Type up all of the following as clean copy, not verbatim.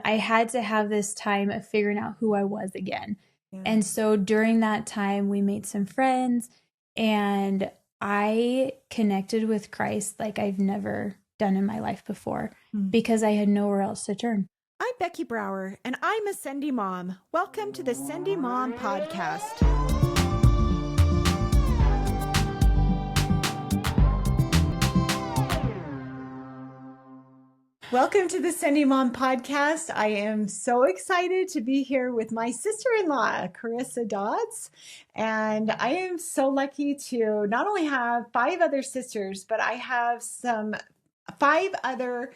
I had to have this time of figuring out who I was again. Yeah. And so during that time, we made some friends and I connected with Christ like I've never done in my life before because I had nowhere else to turn. I'm Becky Brower, and I'm a Sendy Mom. Welcome to the Sendy Mom Podcast. Welcome to the Sendy Mom Podcast. I am so excited to be here with my sister-in-law, Karissa Dodds. And I am so lucky to not only have 5 other sisters, but I have 5 other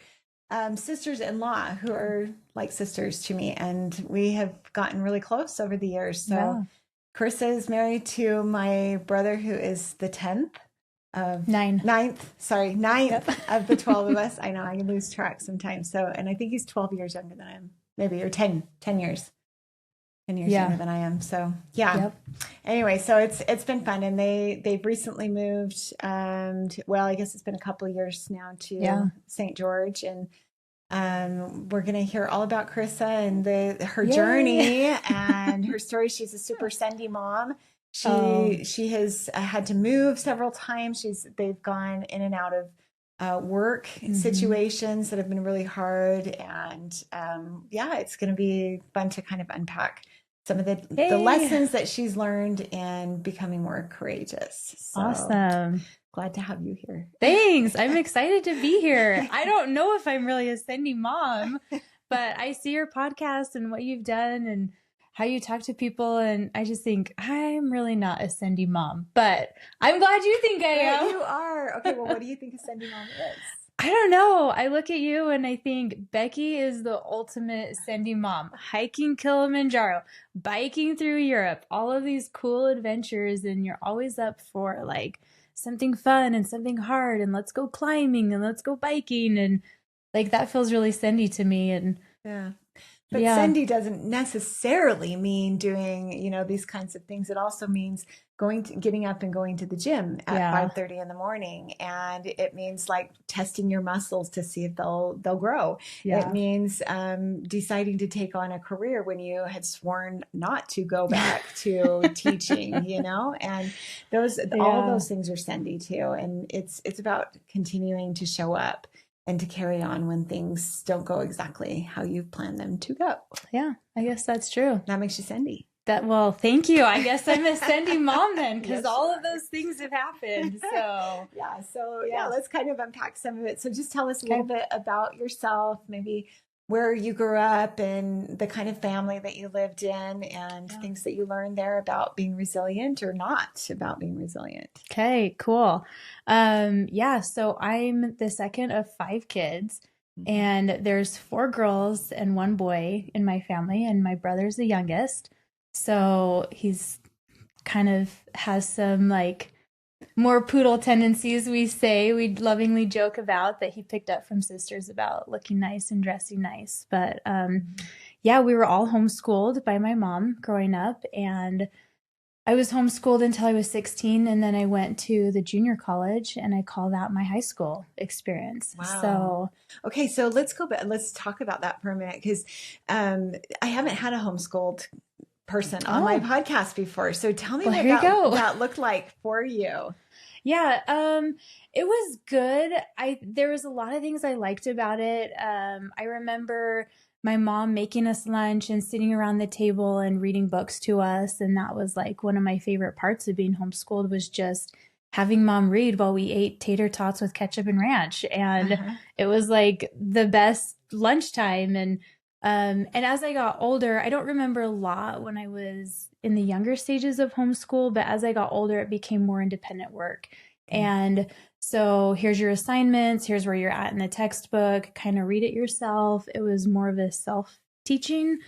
sisters-in-law who are like sisters to me. And we have gotten really close over the years. So Karissa is married to my brother, who is the 10th. Ninth of the 12 of us. I know I can lose track sometimes. So, and I think he's 12 years younger than I am, maybe, or 10 years younger than I am. So Anyway, so it's been fun. And they've recently moved, I guess it's been a couple of years now to St. George. And we're going to hear all about Karissa and her journey and her story. She's a super Sendy mom. She has had to move several times. They've gone in and out of work situations that have been really hard. And it's going to be fun to kind of unpack some of the lessons that she's learned in becoming more courageous. So, awesome. Glad to have you here. Thanks. I'm excited to be here. I don't know if I'm really a Sendy mom, but I see your podcast and what you've done and how you talk to people, and I just think I'm really not a Sendy mom, but I'm glad you think I am. You are. Okay, well, what do you think a Sendy mom is? I don't know. I look at you and I think Becky is the ultimate Sendy mom. Hiking Kilimanjaro, biking through Europe, all of these cool adventures, and you're always up for like something fun and something hard, and let's go climbing and let's go biking, and like that feels really Sendy to me. And But Sendy doesn't necessarily mean doing, these kinds of things. It also means getting up and going to the gym at 5:30 in the morning. And it means like testing your muscles to see if they'll grow. Yeah. It means deciding to take on a career when you had sworn not to go back to teaching, and all of those things are Sendy too. And it's about continuing to show up and to carry on when things don't go exactly how you've planned them to go. Yeah, I guess that's true. That makes you Sendy. Well, thank you. I guess I'm a Sendy mom then, because all of those things have happened. So let's kind of unpack some of it. So just tell us a little bit about yourself, maybe where you grew up and the kind of family that you lived in, and things that you learned there about being resilient or not about being resilient. Okay, cool. So I'm the second of 5 kids, and there's 4 girls and 1 boy in my family, and my brother's the youngest. So he's kind of has some like more poodle tendencies, we say. We lovingly joke about that he picked up from sisters about looking nice and dressing nice. But we were all homeschooled by my mom growing up, and I was homeschooled until I was 16, and then I went to the junior college, and I call that my high school experience. Wow. So let's go back. Let's talk about that for a minute, because I haven't had a homeschooled person on my podcast before. So tell me what that looked like for you. Yeah, it was good. There was a lot of things I liked about it. I remember my mom making us lunch and sitting around the table and reading books to us. And that was like one of my favorite parts of being homeschooled, was just having mom read while we ate tater tots with ketchup and ranch. And it was like the best lunchtime. And as I got older, I don't remember a lot when I was in the younger stages of homeschool, but as I got older, it became more independent work. And so here's your assignments, here's where you're at in the textbook, kind of read it yourself. It was more of a self-teaching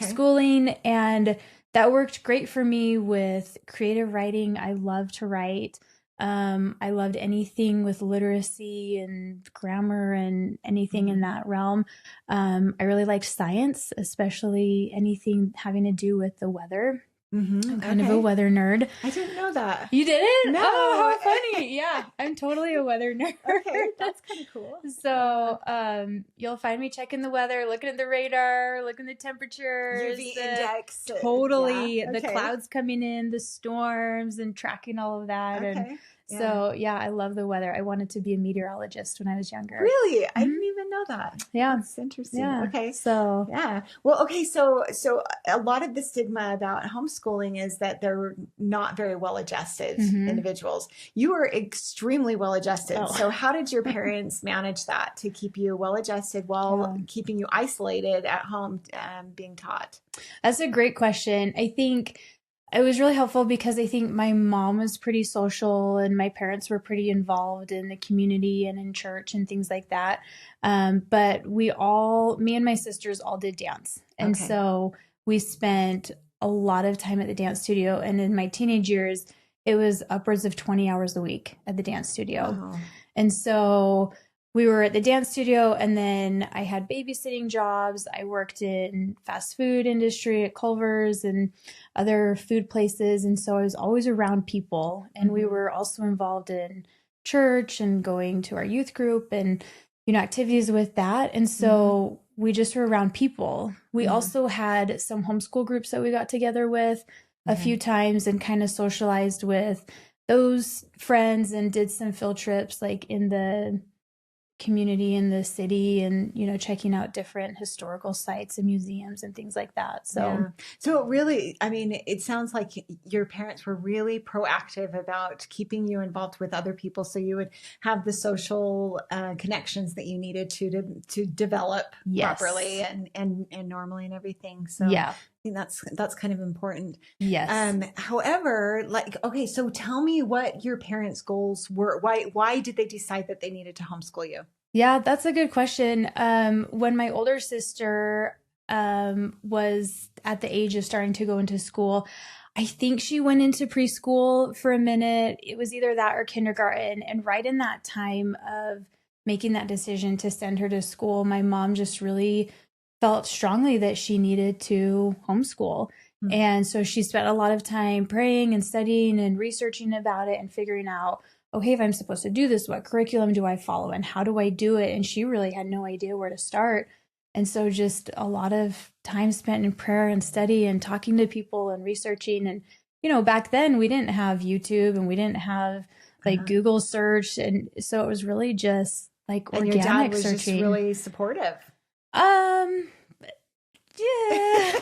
schooling, and that worked great for me with creative writing. I love to write. I loved anything with literacy and grammar and anything in that realm. I really liked science, especially anything having to do with the weather. Mm-hmm. I'm kind of a weather nerd. I didn't know that. You didn't? No. Oh, how funny. Yeah, I'm totally a weather nerd. Okay, that's kind of cool. So you'll find me checking the weather, looking at the radar, looking at the temperatures. UV index. Totally. Yeah. The clouds coming in, the storms, and tracking all of that. Okay. And so, yeah, I love the weather. I wanted to be a meteorologist when I was younger. Really? I didn't even know that. Yeah. That's interesting. Yeah. Okay. So, yeah. Well, okay. So a lot of the stigma about homeschooling is that they're not very well adjusted individuals. You are extremely well adjusted. Oh. So how did your parents manage that to keep you well adjusted while keeping you isolated at home being taught? That's a great question. I think it was really helpful because I think my mom was pretty social and my parents were pretty involved in the community and in church and things like that. But me and my sisters all did dance. And so we spent a lot of time at the dance studio. And in my teenage years, it was upwards of 20 hours a week at the dance studio. Oh. And so we were at the dance studio, and then I had babysitting jobs. I worked in fast food industry at Culver's and other food places. And so I was always around people. And we were also involved in church and going to our youth group and, activities with that. And so we just were around people. We also had some homeschool groups that we got together with a few times and kind of socialized with those friends and did some field trips like in the community in the city and, checking out different historical sites and museums and things like that. So really, I mean, it sounds like your parents were really proactive about keeping you involved with other people so you would have the social connections that you needed to develop properly and normally and everything. So I think that's kind of important. Yes. However, so tell me what your parents' goals were. Why did they decide that they needed to homeschool you? Yeah, that's a good question. When my older sister was at the age of starting to go into school, I think she went into preschool for a minute. It was either that or kindergarten. And right in that time of making that decision to send her to school, my mom just really felt strongly that she needed to homeschool. Mm-hmm. And so she spent a lot of time praying and studying and researching about it and figuring out, okay, if I'm supposed to do this, what curriculum do I follow and how do I do it? And she really had no idea where to start. And so just a lot of time spent in prayer and study and talking to people and researching. And, back then we didn't have YouTube and we didn't have Google search. And so it was really just organic your dad was searching. Just really supportive. Yeah.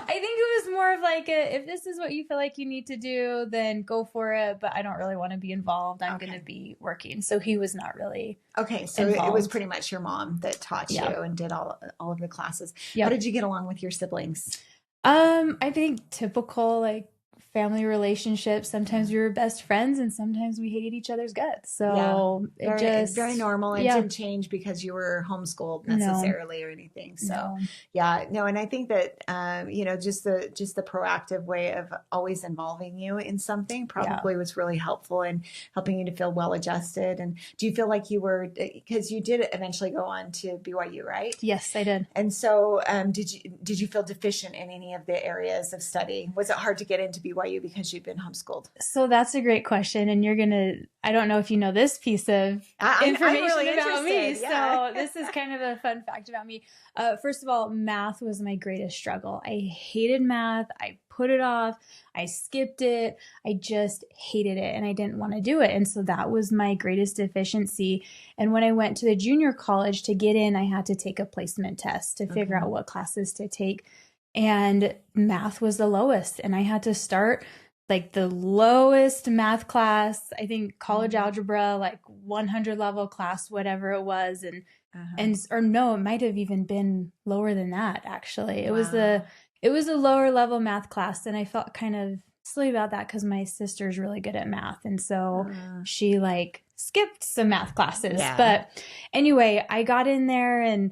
I think it was more of if this is what you feel like you need to do, then go for it. But I don't really want to be involved. I'm going to be working. So he was not really so involved. It was pretty much your mom that taught you and did all of the classes. How did you get along with your siblings? I think typical family relationships. Sometimes we were best friends and sometimes we hated each other's guts. So it's very normal. It didn't change because you were homeschooled necessarily or anything. So and I think that just the proactive way of always involving you in something probably was really helpful in helping you to feel well adjusted. And do you feel like you were, because you did eventually go on to BYU, right? Yes, I did. And so did you feel deficient in any of the areas of study? Was it hard to get into BYU because you'd been homeschooled? So that's a great question. And I don't know if you know this piece of information really about me. Yeah. So this is kind of a fun fact about me. First of all, math was my greatest struggle. I hated math. I put it off. I skipped it. I just hated it and I didn't want to do it. And so that was my greatest deficiency. And when I went to the junior college to get in, I had to take a placement test to figure out what classes to take. And math was the lowest. And I had to start the lowest math class, I think college algebra, 100 level class, whatever it was. And it might have even been lower than that. Actually, it was a lower level math class. And I felt kind of silly about that because my sister's really good at math. And so she skipped some math classes. Yeah. But anyway, I got in there and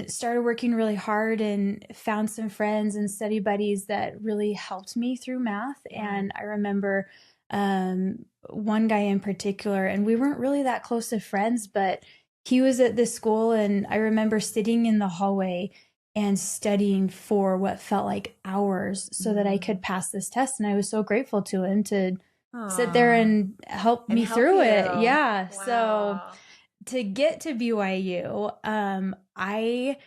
started working really hard and found some friends and study buddies that really helped me through math. And I remember one guy in particular, and we weren't really that close of friends, but he was at this school and I remember sitting in the hallway and studying for what felt like hours so that I could pass this test. And I was so grateful to him to sit there and help me through it. Yeah. Wow. So to get to BYU, I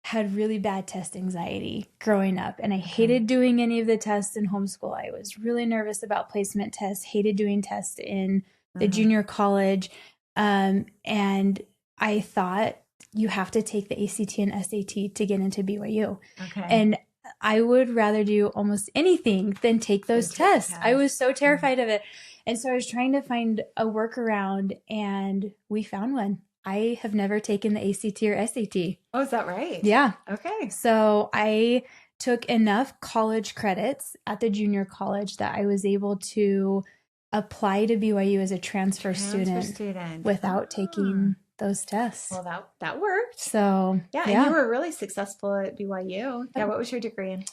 had really bad test anxiety growing up, and I hated doing any of the tests in homeschool. I was really nervous about placement tests, hated doing tests in the junior college. And I thought, you have to take the ACT and SAT to get into BYU. And I would rather do almost anything than take those tests. I was so terrified of it. And so I was trying to find a workaround, and we found one. I have never taken the ACT or SAT. Oh, is that right? Yeah. Okay. So I took enough college credits at the junior college that I was able to apply to BYU as a transfer student without taking those tests. Well, that worked. So and you were really successful at BYU. Yeah. What was your degree in?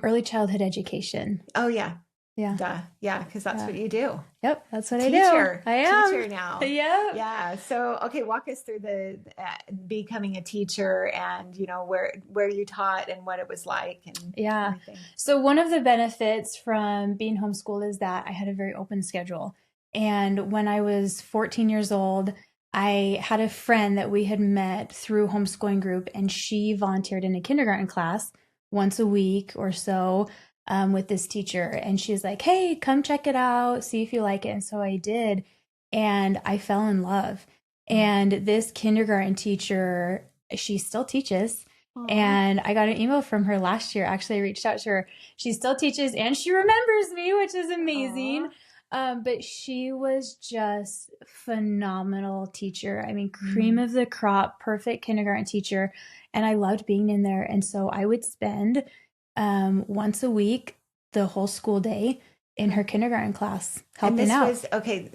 Early childhood education. Oh, yeah. Yeah. Duh. Yeah, because that's what you do. Yep, that's what I do. I am. Teacher now. Yep. Yeah. So, okay, walk us through the becoming a teacher, and where you taught and what it was like, and everything. So one of the benefits from being homeschooled is that I had a very open schedule. And when I was 14 years old, I had a friend that we had met through homeschooling group, and she volunteered in a kindergarten class once a week or so. With this teacher, and she's like, hey, come check it out, see if you like it. And so I did, and I fell in love. And this kindergarten teacher, she still teaches. Aww. And I got an email from her last year. Actually, I reached out to her. She still teaches, and she remembers me, which is amazing. But she was just phenomenal teacher. I mean, cream of the crop, perfect kindergarten teacher. And I loved being in there. And so I would spend once a week, the whole school day in her kindergarten class, helping out.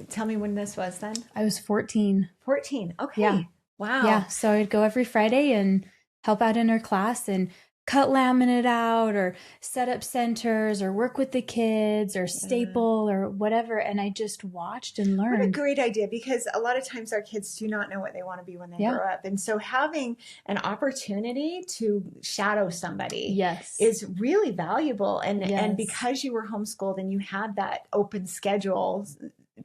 Tell me when this was then. I was 14. 14. Okay. Yeah. Wow. Yeah. So I'd go every Friday and help out in her class and cut laminate out or set up centers or work with the kids or staple or whatever. And I just watched and learned. What a great idea, because a lot of times our kids do not know what they want to be when they grow up. And so having an opportunity to shadow somebody is really valuable. And because you were homeschooled and you had that open schedule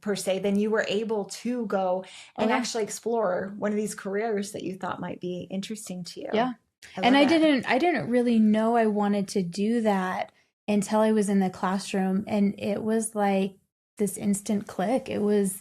per se, then you were able to go and actually explore one of these careers that you thought might be interesting to you. Yeah. I didn't really know I wanted to do that until I was in the classroom, and it was like this instant click. It was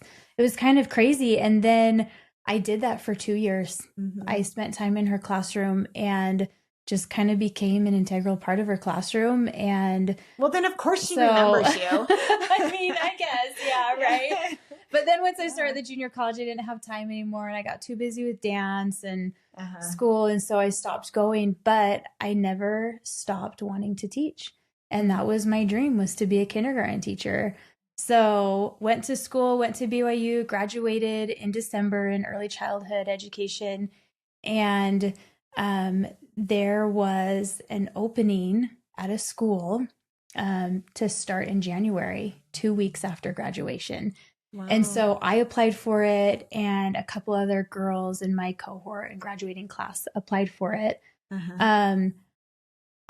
kind of crazy. And then I did that for 2 years. I spent time in her classroom and just kind of became an integral part of her classroom. And well, then of course she remembers you. I mean, I guess, yeah, right. But then once I started the junior college, I didn't have time anymore, and I got too busy with dance and school, and so I stopped going. But I never stopped wanting to teach, and that was my dream, was to be a kindergarten teacher. So went to school, went to BYU, graduated in December in early childhood education, and there was an opening at a school to start in January, 2 weeks after graduation. Wow. And so I applied for it, and a couple other girls in my cohort and graduating class applied for it.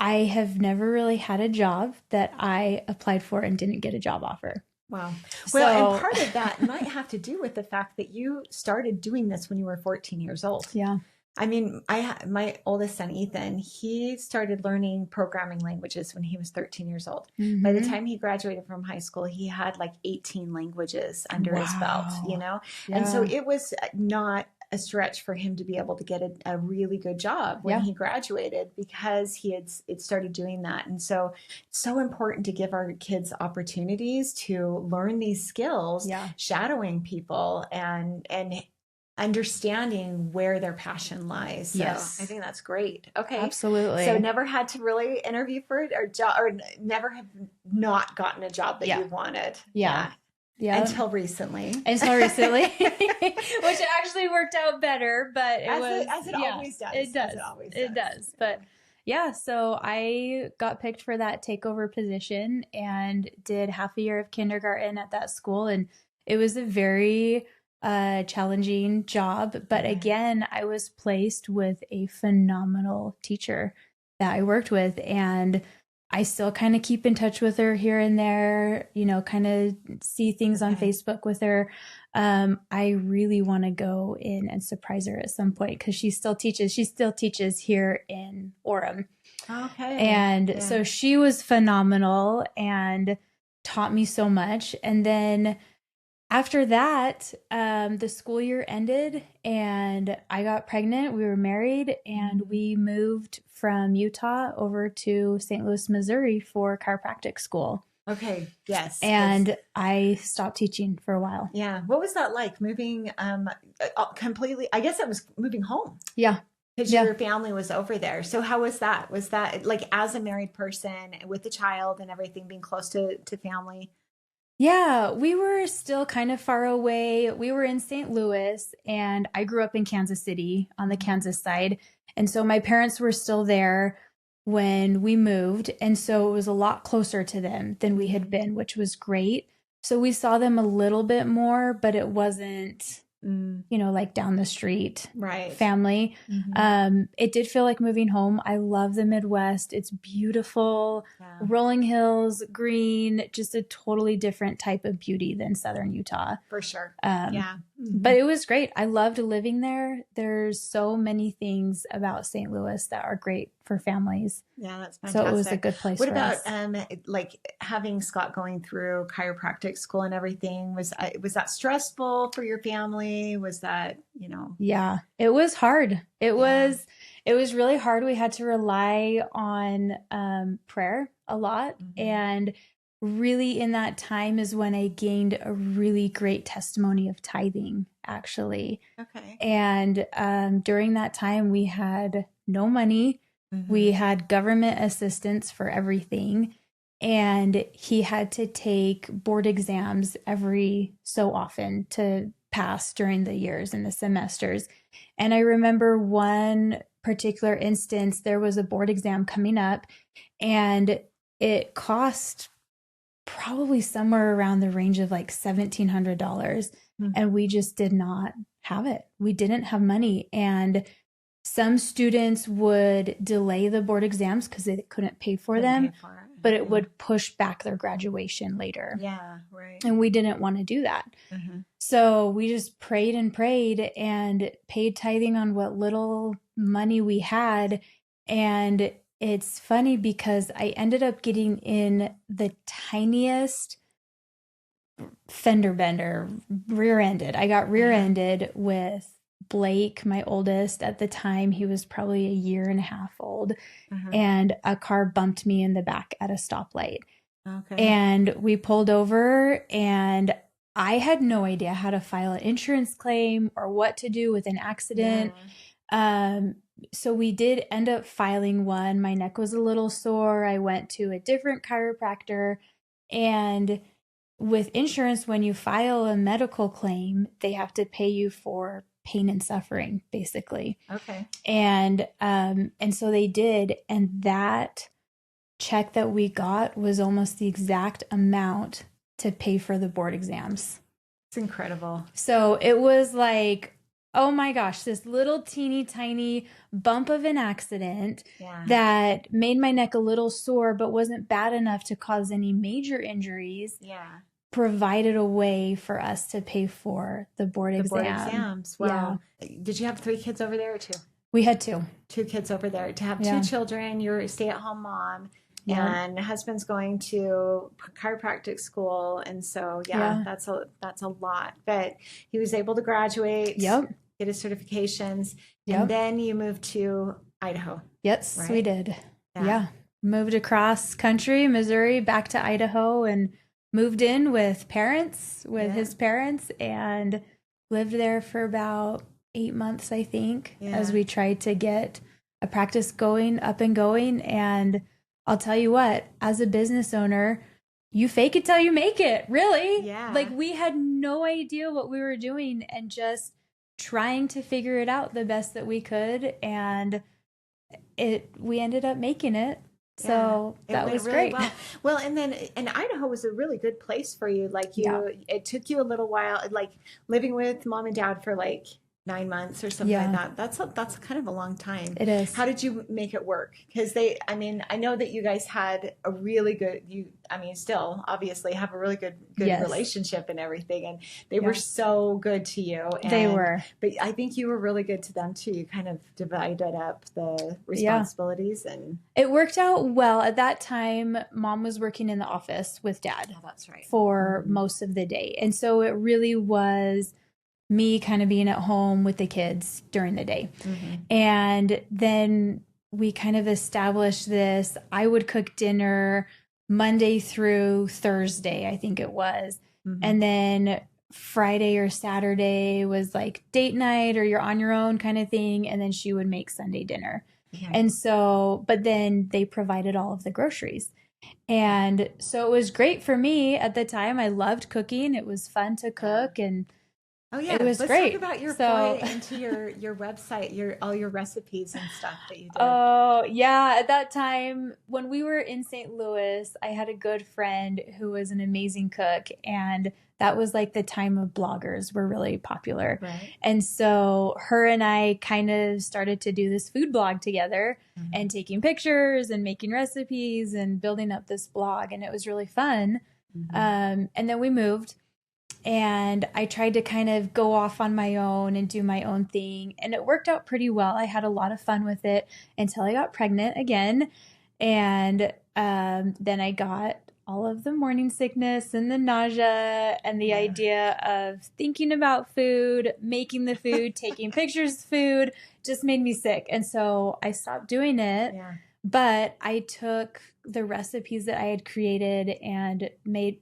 I have never really had a job that I applied for and didn't get a job offer. Wow. Well, and part of that might have to do with the fact that you started doing this when you were 14 years old. Yeah. I mean, my oldest son, Ethan, he started learning programming languages when he was 13 years old. By the time he graduated from high school, he had like 18 languages under his belt, Yeah. And so it was not a stretch for him to be able to get a really good job when he graduated, because he had started doing that. And so it's so important to give our kids opportunities to learn these skills, shadowing people and understanding where their passion lies. So I think that's great. Okay. Absolutely. So never had to really interview for it or never have not gotten a job that you wanted. Yeah. Until recently. Which actually worked out better, but it always does. It does. It does. But yeah, so I got picked for that takeover position and did half a year of kindergarten at that school. And it was a very challenging job. But again, I was placed with a phenomenal teacher that I worked with, and I still kind of keep in touch with her here and there, you know, kind of see things on Facebook with her. I really want to go in and surprise her at some point because she still teaches. She still teaches here in Orem. Okay. And so she was phenomenal and taught me so much. And then after that, the school year ended and I got pregnant. We were married and we moved from Utah over to St. Louis, Missouri for chiropractic school. Okay. Yes. And I stopped teaching for a while. Yeah. What was that like moving completely? I guess it was moving home. Yeah. Because your family was over there. So how was that? Was that like as a married person with a child and everything, being close to family? Yeah, we were still kind of far away. We were in St. Louis and I grew up in Kansas City on the Kansas side. And so my parents were still there when we moved. And so it was a lot closer to them than we had been, which was great. So we saw them a little bit more, but it wasn't, you know, like down the street family. It did feel like moving home. I love the Midwest. It's beautiful, rolling hills, green, just a totally different type of beauty than Southern Utah. For sure. But it was great. I loved living there. There's so many things about St. Louis that are great for families. Yeah, that's fantastic. So it was a good place for us. What about like having Scott going through chiropractic school and everything? Was that stressful for your family? Was that, you know? Yeah, it was hard. It was really hard. We had to rely on prayer a lot. And really in that time is when I gained a really great testimony of tithing, actually. Okay. And during that time, we had no money. We had government assistance for everything. And he had to take board exams every so often to pass during the years and the semesters. And I remember one particular instance, there was a board exam coming up and it cost probably somewhere around the range of like $1,700. And we just did not have it. We didn't have money. And some students would delay the board exams because they couldn't pay for them, but it would push back their graduation later. Yeah, right. And we didn't want to do that. So we just prayed and paid tithing on what little money we had. And it's funny because I ended up getting in the tiniest fender bender, rear-ended. I got rear-ended with Blake, my oldest. At the time, he was probably a year and a half old, and a car bumped me in the back at a stoplight. And we pulled over, and I had no idea how to file an insurance claim or what to do with an accident. So we did end up filing one. My neck was a little sore. I went to a different chiropractor, and with insurance, when you file a medical claim, they have to pay you for pain and suffering, basically. And so they did. And that check that we got was almost the exact amount to pay for the board exams. It's incredible. So it was like, oh my gosh, this little teeny tiny bump of an accident that made my neck a little sore, but wasn't bad enough to cause any major injuries. Provided a way for us to pay for the board exams. Wow. Did you have 3 kids over there or 2? We had 2. 2 kids over there. To have 2 children, you're a stay-at-home mom. And husband's going to chiropractic school. And so, that's a lot. But he was able to graduate, get his certifications. And then you moved to Idaho. Yes, right? We did. Moved across country, Missouri, back to Idaho, and moved in with his parents, and lived there for about 8 months, I think, as we tried to get a practice up and going. And I'll tell you what, as a business owner, you fake it till you make it, really. Like we had no idea what we were doing and just trying to figure it out the best that we could. And we ended up making it. So that went was really great. Well, and Idaho was a really good place for you. Like it took you a little while, like living with mom and dad for like 9 months or something like that. That's kind of a long time. It is. How did you make it work? Because I know that you guys had a really good, still obviously have a really good relationship and everything. And they were so good to you. They were. But I think you were really good to them too. You kind of divided up the responsibilities and it worked out well. At that time, mom was working in the office with dad. Oh, that's right. For most of the day. And so it really was me kind of being at home with the kids during the day. And then we kind of established this. I would cook dinner Monday through Thursday, I think it was. And then Friday or Saturday was like date night or you're on your own kind of thing. And then she would make Sunday dinner. And so, but then they provided all of the groceries. And so it was great for me at the time. I loved cooking. It was fun to cook and it was great. Let's talk about your foray into your website, all your recipes and stuff that you did. Oh, yeah. At that time, when we were in St. Louis, I had a good friend who was an amazing cook. And that was like the time of bloggers were really popular. Right. And so her and I kind of started to do this food blog together and taking pictures and making recipes and building up this blog. And it was really fun. And then we moved. And I tried to kind of go off on my own and do my own thing. And it worked out pretty well. I had a lot of fun with it until I got pregnant again. And then I got all of the morning sickness and the nausea and the idea of thinking about food, making the food, taking pictures of food just made me sick. And so I stopped doing it. Yeah. But I took the recipes that I had created and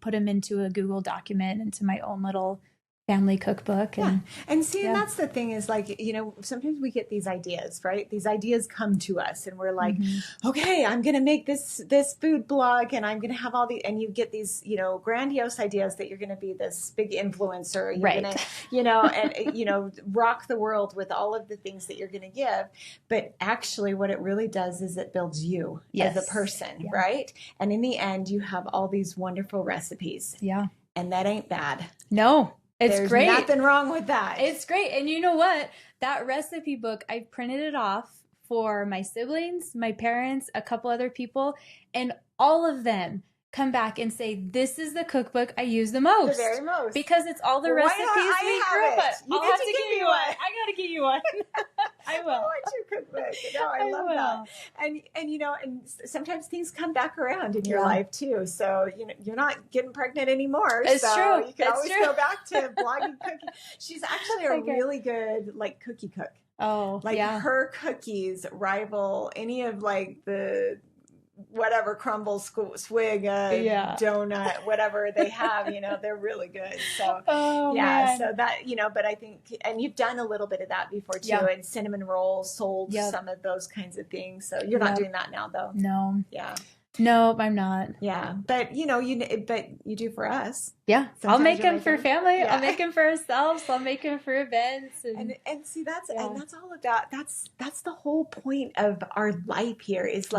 put them into a Google document, into my own little family cookbook. And and that's the thing is like, sometimes we get these ideas, right? These ideas come to us and we're like, okay, I'm going to make this food blog and I'm going to have all and you get these, grandiose ideas that you're going to be this big influencer. You're going to, rock the world with all of the things that you're going to give. But actually what it really does is it builds you as a person, right? And in the end, you have all these wonderful recipes. Yeah. And that ain't bad. No. There's great. Nothing wrong with that. It's great. And you know what? That recipe book, I printed it off for my siblings, my parents, a couple other people, and all of them come back and say, this is the cookbook I use the most. The very most. Because it's all the recipes we grew up with. I'll have to give you one. I got to give you one. I will. I want your cookbook. No, I love that. And sometimes things come back around in your life too. So, you're not getting pregnant anymore. It's true. You can always go back to blogging cooking. She's actually a really good cookie cook. Oh, her cookies rival any of the whatever crumble swig donut whatever they have, they're really good. So so that but I think, and you've done a little bit of that before too, and cinnamon rolls, sold some of those kinds of things. So you're not doing that now though. No, I'm not. Yeah, but but you do for us. Yeah, I'll make them for family. I'll make them for ourselves. I'll make them for events. And see, that's all about. That's the whole point of our life here. Is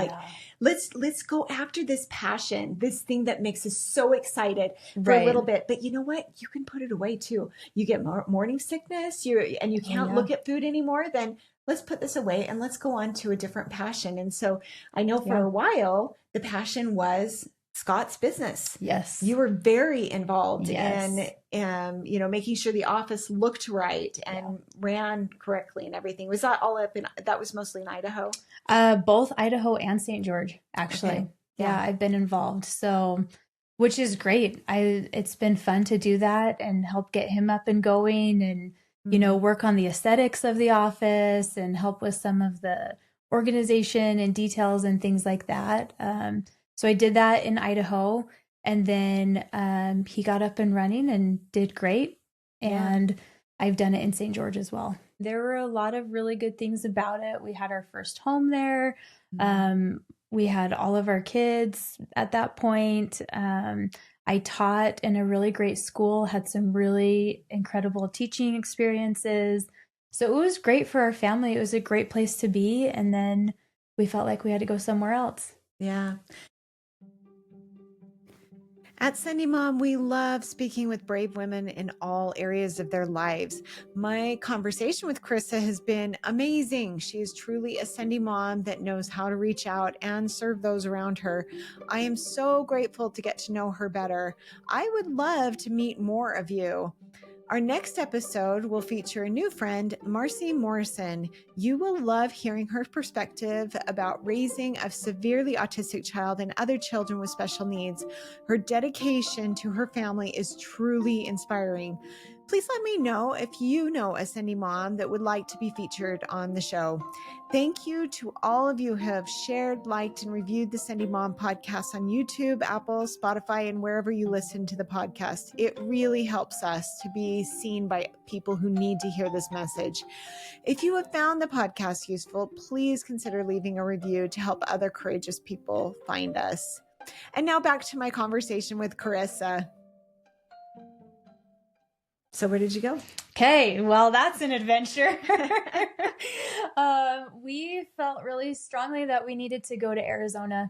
let's go after this passion, this thing that makes us so excited for a little bit. But you know what? You can put it away too. You get morning sickness. You can't look at food anymore. Then let's put this away and let's go on to a different passion. And so I know for a while, the passion was Scott's business. Yes. You were very involved in, making sure the office looked right and ran correctly and everything. Was that all that was mostly in Idaho? Both Idaho and St. George, actually. Okay. Yeah, I've been involved. So, which is great. It's been fun to do that and help get him up and going and, work on the aesthetics of the office and help with some of the organization and details and things like that. So I did that in Idaho, and then he got up and running and did great. And I've done it in St. George as well. There were a lot of really good things about it. We had our first home there. We had all of our kids at that point. I taught in a really great school, had some really incredible teaching experiences. So it was great for our family. It was a great place to be. And then we felt like we had to go somewhere else. Yeah. At Sendy Mom, we love speaking with brave women in all areas of their lives. My conversation with Karissa has been amazing. She is truly a Sendy Mom that knows how to reach out and serve those around her. I am so grateful to get to know her better. I would love to meet more of you. Our next episode will feature a new friend, Marcy Morrison. You will love hearing her perspective about raising a severely autistic child and other children with special needs. Her dedication to her family is truly inspiring. Please let me know if you know a Sendy Mom that would like to be featured on the show. Thank you to all of you who have shared, liked, and reviewed the Sendy Mom podcast on YouTube, Apple, Spotify, and wherever you listen to the podcast. It really helps us to be seen by people who need to hear this message. If you have found the podcast useful, please consider leaving a review to help other courageous people find us. And now back to my conversation with Karissa. So where did you go? Okay, well, that's an adventure. We felt really strongly that we needed to go to Arizona,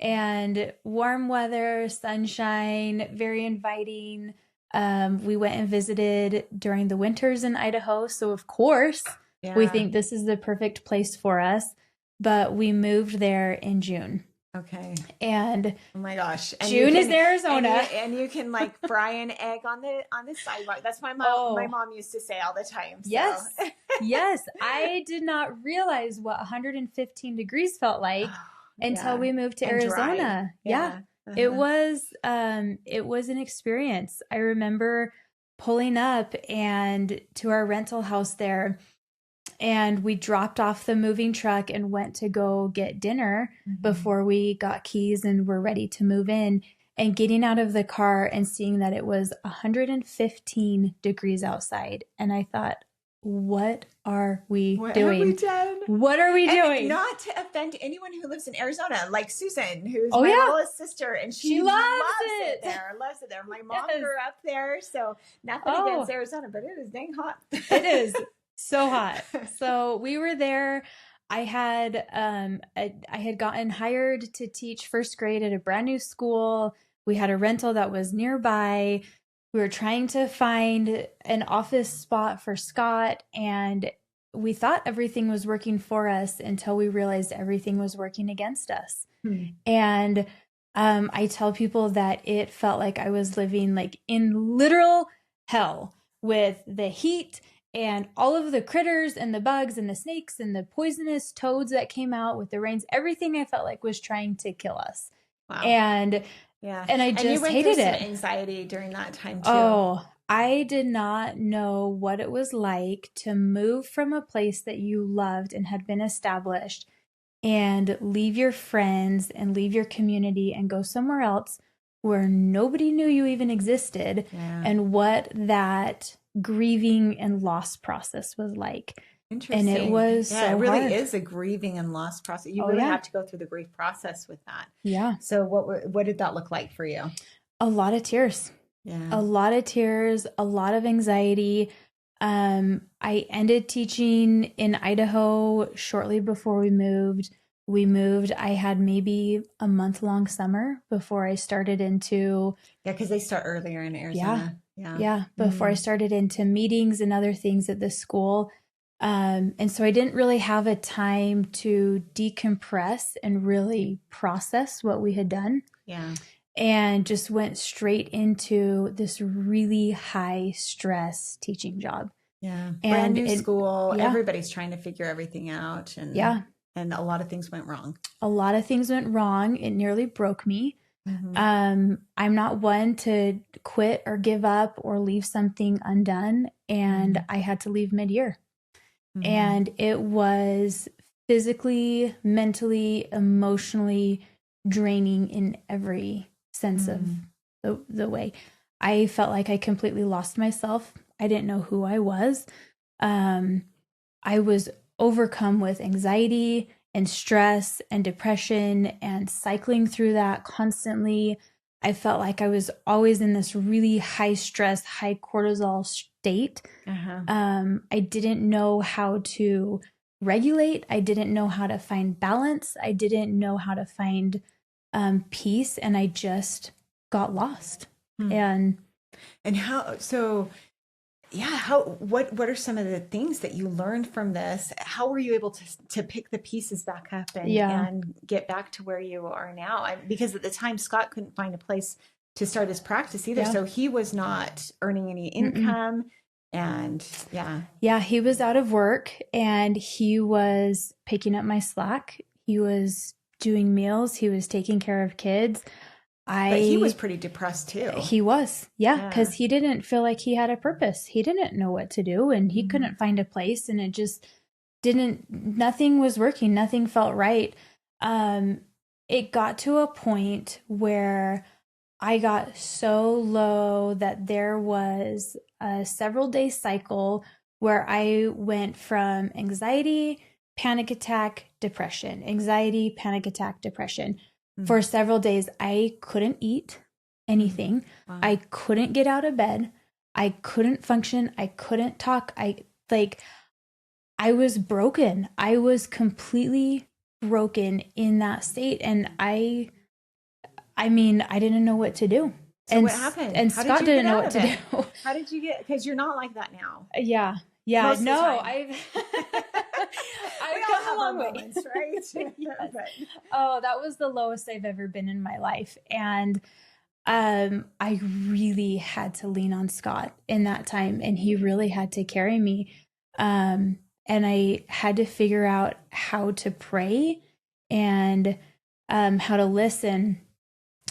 and warm weather, sunshine, very inviting. We went and visited during the winters in Idaho. So of course, we think this is the perfect place for us, but we moved there in June. Okay. And oh my gosh, and June is Arizona, and you can like fry an egg on the sidewalk. That's my mom. My mom used to say all the time. So. Yes, yes. I did not realize what 115 degrees felt like until we moved to Arizona. Yeah. It was an experience. I remember pulling up and to our rental house there. And we dropped off the moving truck and went to go get dinner before we got keys and were ready to move in. And getting out of the car and seeing that it was 115 degrees outside. And I thought, what are we doing? What are we doing? Not to offend anyone who lives in Arizona, like Susan, who's my littlest sister, and she loves it there. Loves it there. My mom grew up there, so nothing against Arizona, but it is dang hot. It is. So hot. So we were there. I had gotten hired to teach first grade at a brand new school. We had a rental that was nearby. We were trying to find an office spot for Scott, and we thought everything was working for us until we realized everything was working against us. And I tell people that it felt like I was living like in literal hell with the heat and all of the critters and the bugs and the snakes and the poisonous toads that came out with the rains. Everything I felt like was trying to kill us. Wow. And I just you went hated through it. Some anxiety during that time too. Oh, I did not know what it was like to move from a place that you loved and had been established and leave your friends and leave your community and go somewhere else where nobody knew you even existed, and what that grieving and loss process was like. Interesting. And it was so it really hard. is a grieving and loss process. You really have to go through the grief process with that. Yeah. So what did that look like for you? A lot of tears. Yeah. A lot of tears, a lot of anxiety. I ended teaching in Idaho shortly before we moved. I had maybe a month-long summer before I started into... Yeah, because they start earlier in Arizona. Yeah. Before I started into meetings and other things at the school. And so I didn't really have a time to decompress and really process what we had done. Yeah. And just went straight into this really high stress teaching job. Yeah. Brand new school. Everybody's trying to figure everything out. And a lot of things went wrong. A lot of things went wrong. It nearly broke me. I'm not one to quit or give up or leave something undone. And I had to leave mid-year. And it was physically, mentally, emotionally draining in every sense of the way. I felt like I completely lost myself. I didn't know who I was. I was overcome with anxiety and stress and depression and cycling through that constantly. I felt like I was always in this really high stress, high cortisol state. I didn't know how to regulate. I didn't know how to find balance. I didn't know how to find peace. And I just got lost. And what are some of the things that you learned from this? How were you able to pick the pieces back up and get back to where you are now? Because at the time, Scott couldn't find a place to start his practice either. So he was not earning any income. And he was out of work and he was picking up my slack. He was doing meals. He was taking care of kids. But he was pretty depressed too. He was, because he didn't feel like he had a purpose. He didn't know what to do and he couldn't find a place, and it just nothing was working. Nothing felt right. It got to a point where I got so low that there was a several day cycle where I went from anxiety, panic attack, depression, anxiety, panic attack, depression. For several days, I couldn't eat anything. Wow. I couldn't get out of bed. I couldn't function. I couldn't talk. I was broken. I was completely broken in that state. And I didn't know what to do. So what happened? And Scott didn't know what to do. How did you get, because you're not like that now. Yeah. No, I've come a long way. Moments, right? Yes. Oh, that was the lowest I've ever been in my life. And I really had to lean on Scott in that time, and he really had to carry me. And I had to figure out how to pray and how to listen.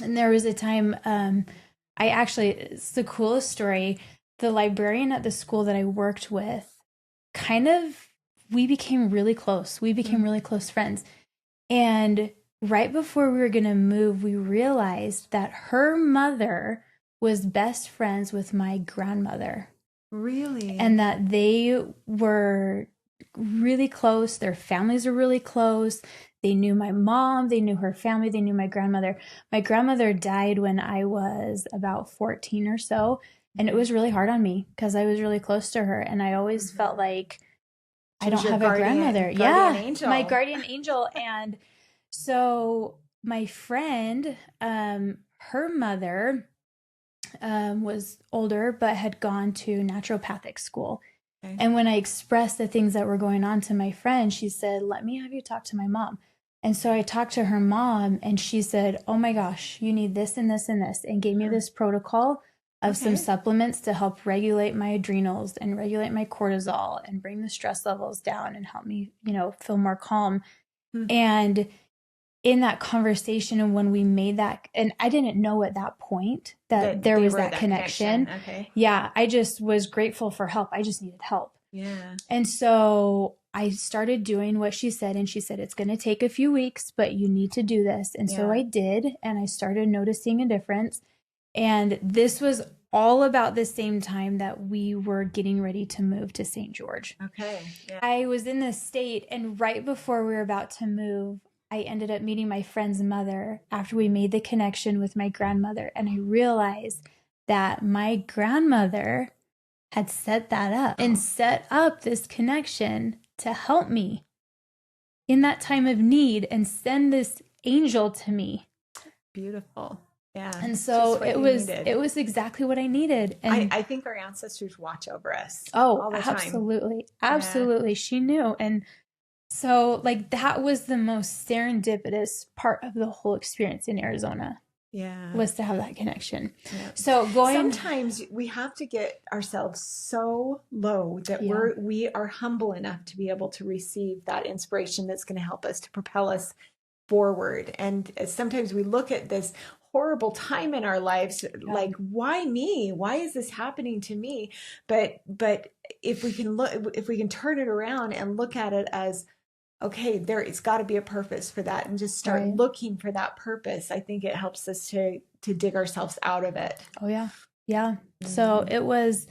And there was a time it's the coolest story. The librarian at the school that I worked with, we became really close. We became really close friends. And right before we were going to move, we realized that her mother was best friends with my grandmother. Really? And that they were really close. Their families were really close. They knew my mom. They knew her family. They knew my grandmother. My grandmother died when I was about 14 or so. And it was really hard on me because I was really close to her. And I always felt like I don't have a grandmother. Angel. My guardian angel. And so my friend, her mother was older, but had gone to naturopathic school. Okay. And when I expressed the things that were going on to my friend, she said, let me have you talk to my mom. And so I talked to her mom and she said, oh my gosh, you need this and this and this, and gave me this protocol of some supplements to help regulate my adrenals and regulate my cortisol and bring the stress levels down and help me, feel more calm. And in that conversation, and when we made that, and I didn't know at that point that there was that connection. Okay. Yeah. I just was grateful for help. I just needed help. Yeah. And so I started doing what she said, and she said, it's going to take a few weeks, but you need to do this. And so I did, and I started noticing a difference. And this was all about the same time that we were getting ready to move to St. George. Okay. Yeah. I was in this state, and right before we were about to move, I ended up meeting my friend's mother after we made the connection with my grandmother. And I realized that my grandmother had set that up and set up this connection to help me in that time of need and send this angel to me. Beautiful. Yeah. And so it was exactly what I needed. And I think our ancestors watch over us. Oh, all the time. Absolutely. Absolutely. Yeah. She knew. And so that was the most serendipitous part of the whole experience in Arizona. Yeah. Was to have that connection. Yeah. So sometimes we have to get ourselves so low that we are humble enough to be able to receive that inspiration that's going to help us to propel us forward. And sometimes we look at this horrible time in our lives like, why me? Why is this happening to me? But if we can turn it around and look at it as, okay, it's got to be a purpose for that, and just start looking for that purpose, I think it helps us to dig ourselves out of it. Oh yeah. Yeah. Mm-hmm. So it was,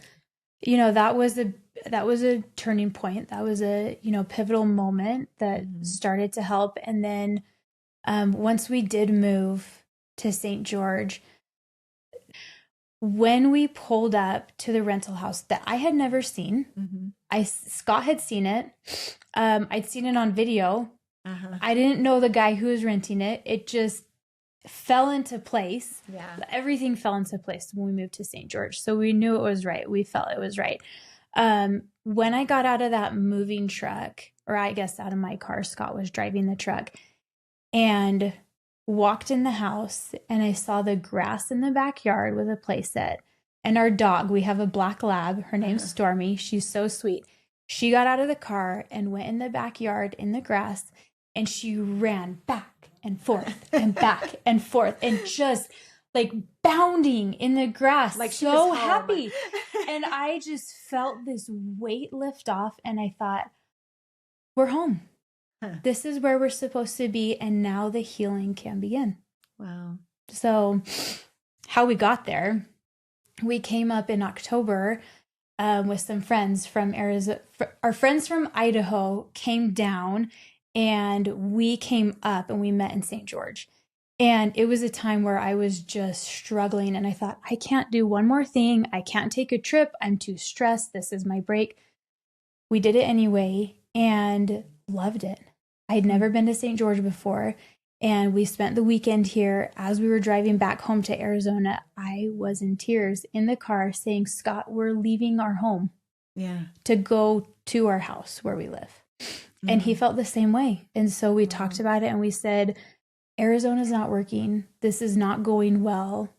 that was a turning point. That was a, pivotal moment that started to help. And then once we did move to St. George, when we pulled up to the rental house that I had never seen, Scott had seen it. I'd seen it on video. Uh-huh. I didn't know the guy who was renting it. It just fell into place. Yeah. Everything fell into place when we moved to St. George. So we knew it was right. We felt it was right. When I got out of that moving truck, or I guess out of my car, Scott was driving the truck, and walked in the house, and I saw the grass in the backyard with a play set. And our dog, we have a black lab. Her name's Stormy. She's so sweet. She got out of the car and went in the backyard in the grass, and she ran back and forth and back and forth and just like bounding in the grass, like she so was home. happy. And I just felt this weight lift off, and I thought, we're home. This is where we're supposed to be, and now the healing can begin. Wow. So how we got there, we came up in October with some friends from Arizona. Our friends from Idaho came down, and we came up and we met in St. George. And it was a time where I was just struggling, and I thought, I can't do one more thing. I can't take a trip. I'm too stressed. This is my break. We did it anyway and loved it. I'd never been to St. George before, and we spent the weekend here. As we were driving back home to Arizona, I was in tears in the car saying, Scott, we're leaving our home to go to our house where we live. Mm-hmm. And he felt the same way. And so we talked about it, and we said, Arizona's not working. This is not going well.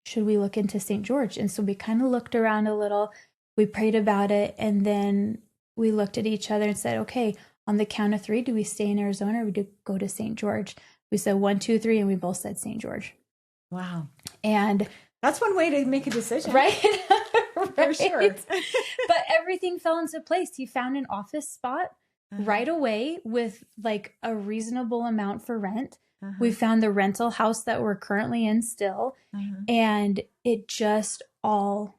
Should we look into St. George? And so we kind of looked around a little. We prayed about it, and then we looked at each other and said, okay, on the count of 3, do we stay in Arizona, or do we go to St. George? We said 1, 2, 3, and we both said St. George. Wow. And that's one way to make a decision. Right? For sure. But everything fell into place. He found an office spot right away with like a reasonable amount for rent. We found the rental house that we're currently in still, and it just all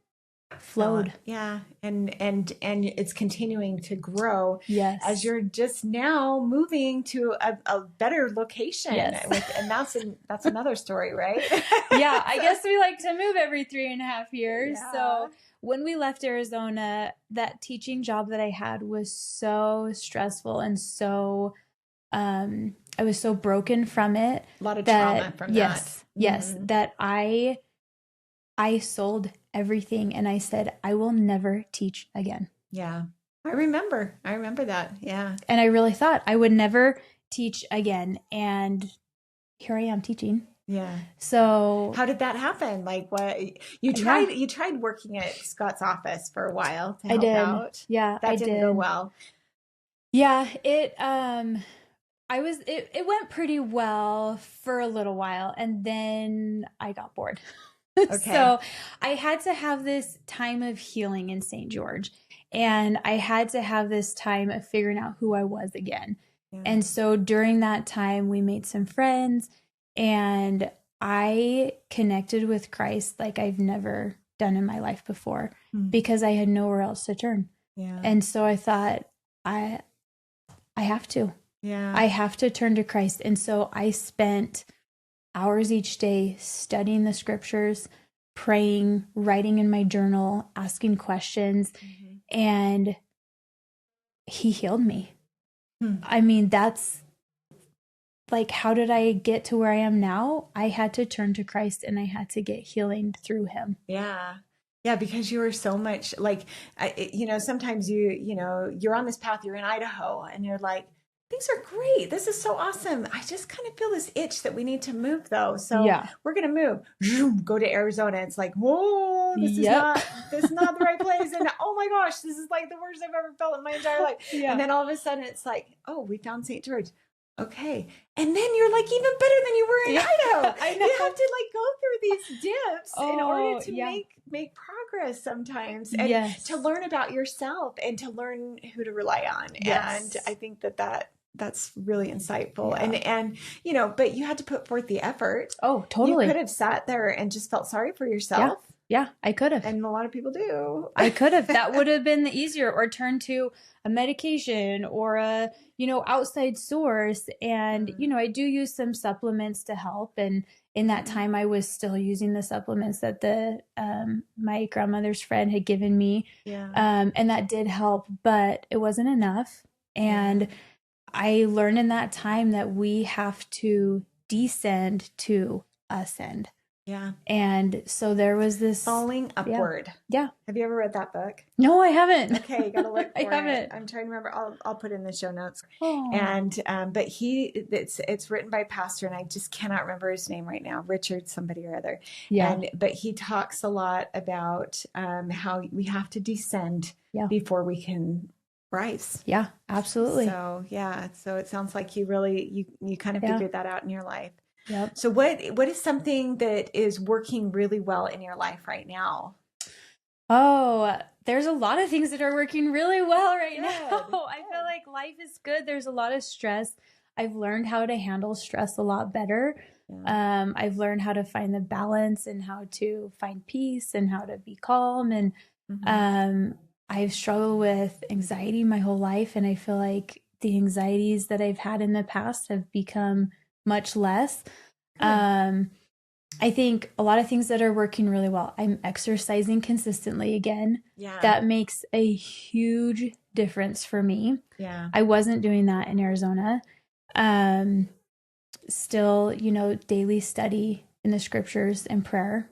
flowed. Yeah. And it's continuing to grow. Yes. As you're just now moving to a better location. Yes. And that's another story, right? Yeah. I guess we like to move every 3.5 years. Yeah. So when we left Arizona, that teaching job that I had was so stressful, and so, I was so broken from it. A lot of trauma from that. Yes. That I sold everything, and I said, I will never teach again. Yeah. I remember that. Yeah. And I really thought I would never teach again. And here I am teaching. Yeah. So how did that happen? Like, what you tried working at Scott's office for a while to help out. Yeah. That didn't go well. Yeah. It went pretty well for a little while, and then I got bored. Okay. So I had to have this time of healing in St. George, and I had to have this time of figuring out who I was again. Yeah. And so during that time, we made some friends, and I connected with Christ like I've never done in my life before, because I had nowhere else to turn. Yeah. And so I thought, I have to. Yeah. I have to turn to Christ. And so I spent hours each day studying the scriptures, praying, writing in my journal, asking questions, and he healed me. I mean, that's like, how did I get to where I am now? I had to turn to Christ, and I had to get healing through him. Yeah. Yeah, because you were so much like, sometimes you're on this path, you're in Idaho, and you're like, things are great. This is so awesome. I just kind of feel this itch that we need to move, though. So we're going to move. Go to Arizona. It's like, whoa, this is not the right place. And oh my gosh, this is like the worst I've ever felt in my entire life. Yeah. And then all of a sudden it's like, oh, we found St. George. Okay. And then you're like even better than you were in Idaho. I know. You have to like go through these dips in order to make progress sometimes, and to learn about yourself and to learn who to rely on. Yes. And I think that's really insightful. Yeah. And but you had to put forth the effort. Oh, totally. You could have sat there and just felt sorry for yourself. Yeah, I could have. And a lot of people do. I could have. That would have been the easier, or turn to a medication or a, outside source. And, I do use some supplements to help. And in that time, I was still using the supplements that my grandmother's friend had given me. Yeah. And that did help, but it wasn't enough. And I learned in that time that we have to descend to ascend. Yeah. And so there was this falling upward. Yeah. Have you ever read that book? No, I haven't. Okay, you gotta look for I haven't. I'm trying to remember. I'll put it in the show notes. Oh. And but it's written by a pastor, and I just cannot remember his name right now. Richard somebody or other. Yeah. But he talks a lot about how we have to descend before we can rise. Yeah, absolutely. So so it sounds like you really you kind of figured that out in your life. Yep. So what is something that is working really well in your life right now? Oh, there's a lot of things that are working really well right now. I feel like life is good. There's a lot of stress. I've learned how to handle stress a lot better. Yeah. I've learned how to find the balance and how to find peace and how to be calm. And I've struggled with anxiety my whole life. And I feel like the anxieties that I've had in the past have become much less. I think a lot of things that are working really well. I'm exercising consistently again. Yeah. That makes a huge difference for me. Yeah. I wasn't doing that in Arizona. Still, daily study in the scriptures and prayer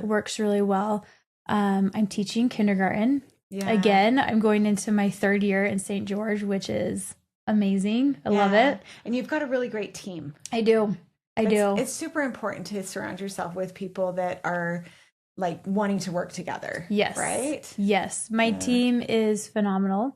works really well. I'm teaching kindergarten. Yeah. Again, I'm going into my 3rd year in St. George, which is amazing. I love it. And you've got a really great team. I do. It's super important to surround yourself with people that are like wanting to work together. Yes. Right? Yes. My team is phenomenal.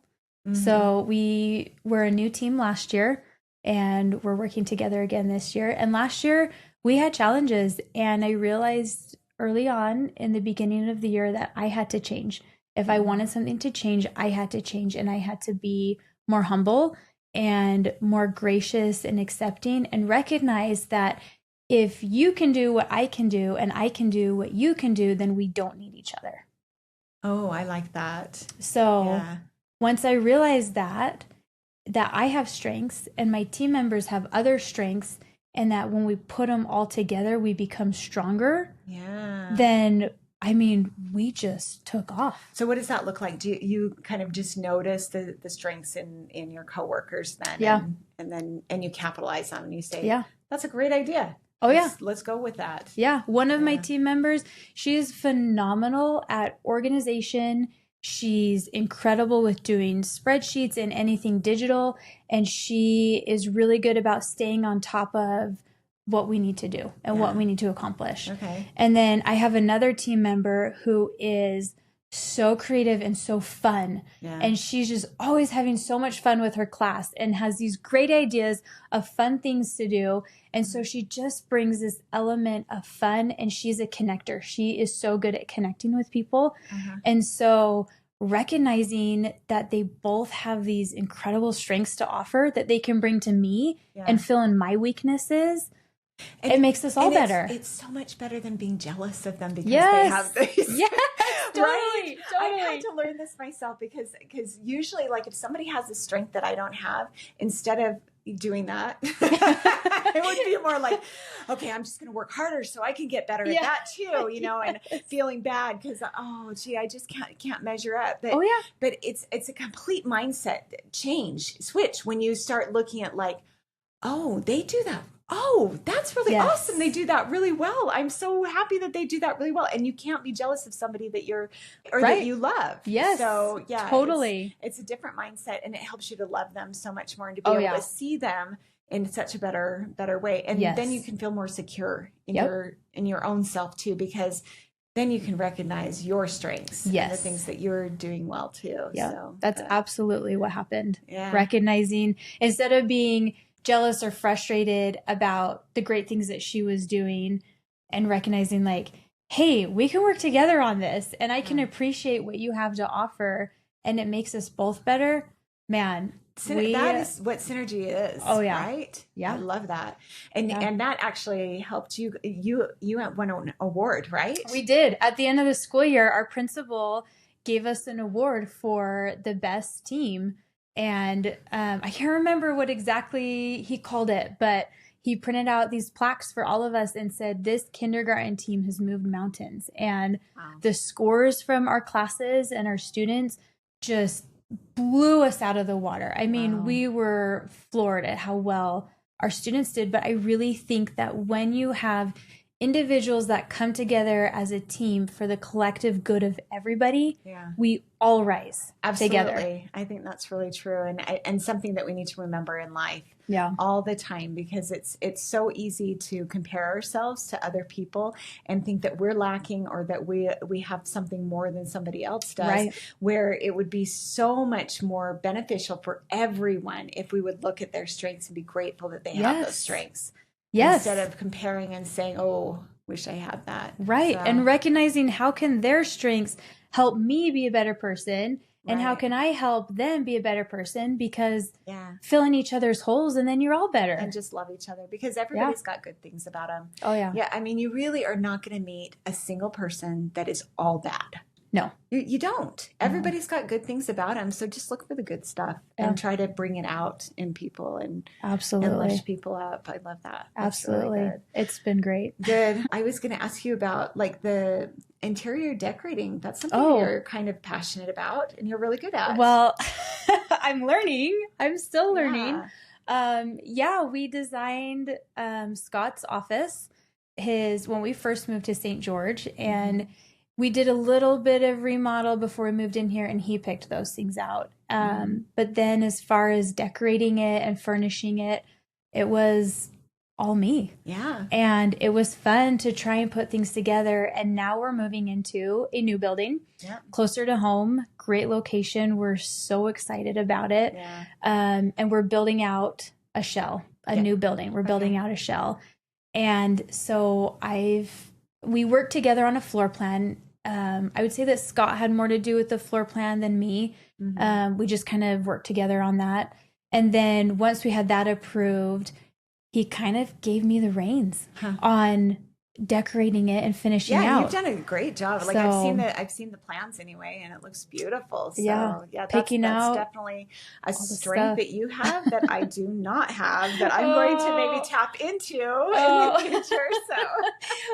So we were a new team last year and we're working together again this year. And last year we had challenges, and I realized early on in the beginning of the year that I had to change. If I wanted something to change, I had to change, and I had to be more humble and more gracious and accepting, and recognize that if you can do what I can do and I can do what you can do, then we don't need each other. Oh, I like that. So once I realized that I have strengths and my team members have other strengths, and that when we put them all together, we become stronger. Yeah. Then we just took off. So what does that look like? Do you kind of just notice the strengths in your coworkers then? Yeah. And you capitalize on them, and you say, that's a great idea. Oh, Let's go with that. Yeah. One of my team members, she is phenomenal at organization. She's incredible with doing spreadsheets and anything digital. And she is really good about staying on top of what we need to do and what we need to accomplish. Okay. And then I have another team member who is so creative and so fun. Yeah. And she's just always having so much fun with her class and has these great ideas of fun things to do. And so she just brings this element of fun, and she's a connector. She is so good at connecting with people. And so recognizing that they both have these incredible strengths to offer that they can bring to me and fill in my weaknesses. And it makes us all better. It's so much better than being jealous of them because they have these. Yes, totally, right? Totally. I had to learn this myself because usually, like, if somebody has a strength that I don't have, instead of doing that, it would be more like, okay, I'm just going to work harder so I can get better at that too, and feeling bad because, I just can't measure up. But, but it's a complete mindset switch when you start looking at like, oh, they do that. Oh, that's really awesome. They do that really well. I'm so happy that they do that really well. And you can't be jealous of somebody that that you love. Yes. So totally. It's a different mindset, and it helps you to love them so much more and to be able to see them in such a better way. And then you can feel more secure in your own self too, because then you can recognize your strengths and the things that you're doing well too. Yeah. So that's absolutely what happened. Yeah. Recognizing, instead of being jealous or frustrated about the great things that she was doing, and recognizing like, hey, we can work together on this, and I can appreciate what you have to offer, and it makes us both better. Man, That is what synergy is. Oh yeah. Right? Yeah. I love that. And that actually helped you. You won an award, right? We did. At the end of the school year, our principal gave us an award for the best team. And I can't remember what exactly he called it, but he printed out these plaques for all of us and said, this kindergarten team has moved mountains. And the scores from our classes and our students just blew us out of the water. I mean, we were floored at how well our students did. But I really think that when you have individuals that come together as a team for the collective good of everybody, we all rise together. I think that's really true, and something that we need to remember in life all the time, because it's so easy to compare ourselves to other people and think that we're lacking or that we have something more than somebody else does, where it would be so much more beneficial for everyone if we would look at their strengths and be grateful that they have those strengths. Instead of comparing and saying, oh, wish I had that. Right. So. And recognizing how can their strengths help me be a better person, and how can I help them be a better person, because fill in each other's holes and then you're all better. And just love each other, because everybody's got good things about them. Oh, yeah. Yeah. I mean, you really are not going to meet a single person that is all bad. No. You don't. Everybody's got good things about them. So just look for the good stuff and try to bring it out in people and lift people up. I love that. Absolutely. Really it's been great. Good. I was going to ask you about like the interior decorating. That's something you're kind of passionate about and you're really good at. Well, I'm learning. I'm still learning. We designed Scott's office, when we first moved to St. George, and we did a little bit of remodel before we moved in here, and he picked those things out. But then as far as decorating it and furnishing it, it was all me. Yeah. And it was fun to try and put things together. And now we're moving into a new building closer to home. Great location. We're so excited about it. Yeah. And we're building out a shell, new building. We're building out a shell. And so we worked together on a floor plan. I would say that Scott had more to do with the floor plan than me. We just kind of worked together on that. And then once we had that approved, he kind of gave me the reins on decorating it and finishing out. Yeah, you've done a great job. Like I've seen the plans anyway, and it looks beautiful. So that's definitely a strength that you have that I do not have, that I'm going to maybe tap into in the future. So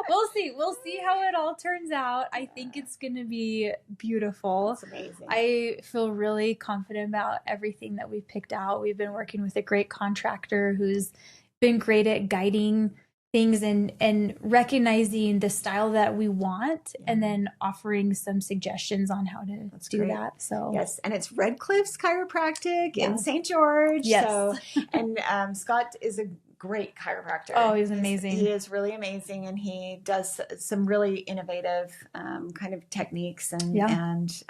we'll see how it all turns out. I think it's going to be beautiful. It's amazing. I feel really confident about everything that we've picked out. We've been working with a great contractor who's been great at guiding things and recognizing the style that we want, and then offering some suggestions on how to do that. So yes, and it's Red Cliffs Chiropractic in St. George. Yes. So, and Scott is a great chiropractor. Oh, he's amazing. He is really amazing, and he does some really innovative kind of techniques and